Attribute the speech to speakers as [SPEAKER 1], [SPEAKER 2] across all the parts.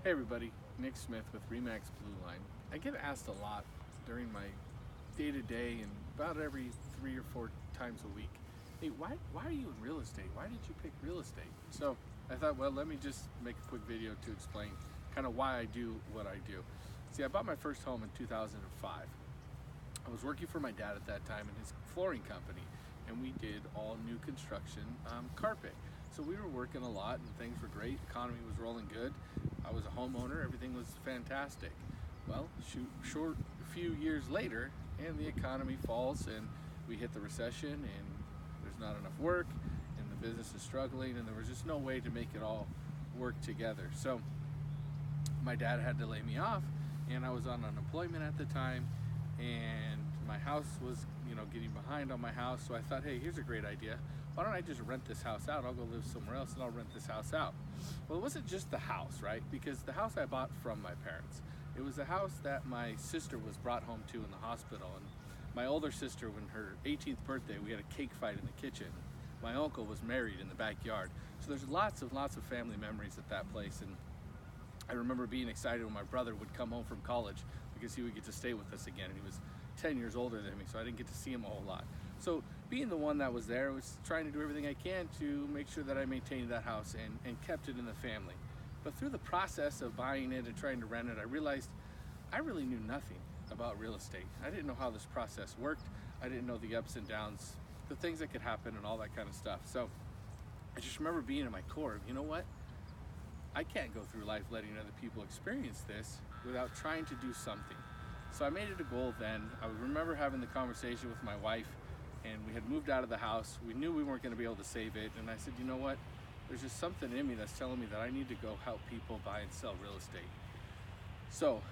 [SPEAKER 1] Hey everybody, Nick Smith with Remax Blue Line. I get asked a lot during my day-to-day and about every 3 or 4 times a week, hey, why are you in real estate? Why did you pick real estate? So I thought, well, let me just make a quick video to explain kind of why I do what I do. See, I bought my first home in 2005. I was working for my dad at that time in his flooring company, and we did all new construction carpet. So we were working a lot and things were great. Economy was rolling good. I was a homeowner. Everything was fantastic. Well, short few years later, and the economy falls, and we hit the recession, and there's not enough work, and the business is struggling, and there was just no way to make it all work together. So my dad had to lay me off, and I was on unemployment at the time, and my house was, getting behind on my house. So I thought, hey, here's a great idea. Why don't I just rent this house out? I'll go live somewhere else and I'll rent this house out. Well, it wasn't just the house, right? Because the house I bought from my parents, it was a house that my sister was brought home to in the hospital. And my older sister, when her 18th birthday, we had a cake fight in the kitchen. My uncle was married in the backyard. So there's lots of family memories at that place. And I remember being excited when my brother would come home from college because he would get to stay with us again. And he was 10 years older than me, so I didn't get to see him a whole lot. So being the one that was there, I was trying to do everything I can to make sure that I maintained that house and kept it in the family. But through the process of buying it and trying to rent it, I realized I really knew nothing about real estate. I didn't know how this process worked. I didn't know the ups and downs, the things that could happen and all that kind of stuff. So I just remember being in my core of, you know what? I can't go through life letting other people experience this without trying to do something. So I made it a goal then. I remember having the conversation with my wife, and we had moved out of the house. We knew we weren't going to be able to save it, and I said, you know what? There's just something in me that's telling me that I need to go help people buy and sell real estate. So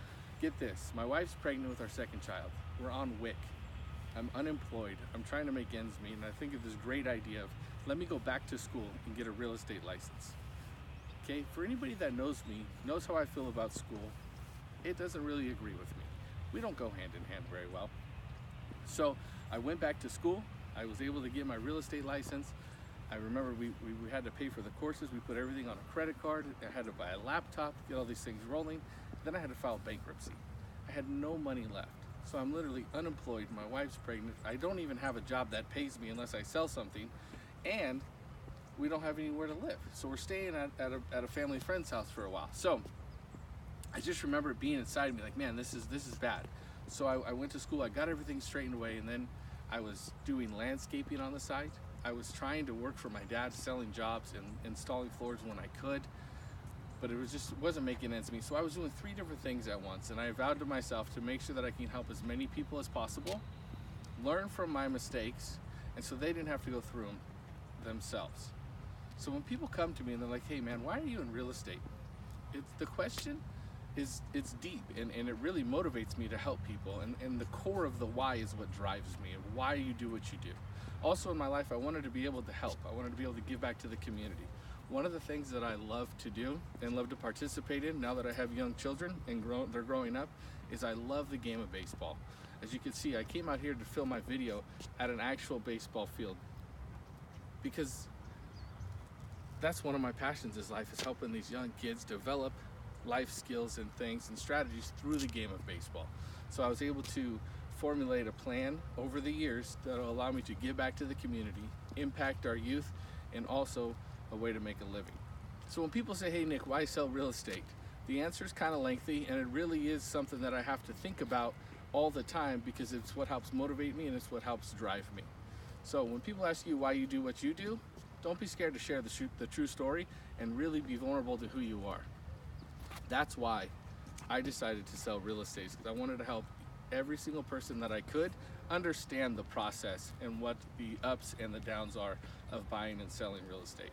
[SPEAKER 1] get this, my wife's pregnant with our second child. We're on WIC. I'm unemployed. I'm trying to make ends meet, and I think of this great idea of let me go back to school and get a real estate license. Okay, for anybody that knows me, knows how I feel about school, it doesn't really agree with me. We don't go hand in hand very well. So I went back to school. I was able to get my real estate license. I remember we had to pay for the courses. We put everything on a credit card. I had to buy a laptop, get all these things rolling. Then I had to file bankruptcy. I had no money left. So I'm literally unemployed. My wife's pregnant. I don't even have a job that pays me unless I sell something. And we don't have anywhere to live. So we're staying at a family friend's house for a while. So I just remember it being inside me like, man, this is bad. So I went to school, I got everything straightened away, and then I was doing landscaping on the side. I was trying to work for my dad, selling jobs and installing floors when I could, but it wasn't making ends meet. So I was doing 3 different things at once, and I vowed to myself to make sure that I can help as many people as possible, learn from my mistakes, and so they didn't have to go through them themselves. So when people come to me and they're like, hey man, why are you in real estate? The question it's deep, and it really motivates me to help people, and the core of the why is what drives me and why you do what you do. Also in my life, I wanted to be able to help. I wanted to be able to give back to the community. One of the things that I love to do and love to participate in now that I have young children and they're growing up is I love the game of baseball. As you can see, I came out here to film my video at an actual baseball field because that's one of my passions in life, is helping these young kids develop life skills and things and strategies through the game of baseball. So I was able to formulate a plan over the years that will allow me to give back to the community, impact our youth, and also a way to make a living. So when people say, hey Nick, why sell real estate? The answer is kind of lengthy, and it really is something that I have to think about all the time because it's what helps motivate me and it's what helps drive me. So when people ask you why you do what you do, don't be scared to share the true story and really be vulnerable to who you are. That's why I decided to sell real estate, because I wanted to help every single person that I could understand the process and what the ups and the downs are of buying and selling real estate.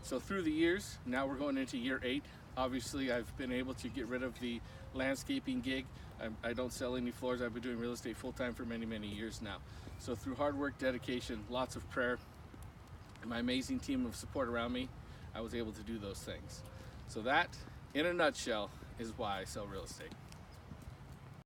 [SPEAKER 1] So through the years, now we're going into year 8. Obviously, I've been able to get rid of the landscaping gig. I don't sell any floors. I've been doing real estate full-time for many, many years now. So through hard work, dedication, lots of prayer, and my amazing team of support around me, I was able to do those things. So that, in a nutshell, is why I sell real estate.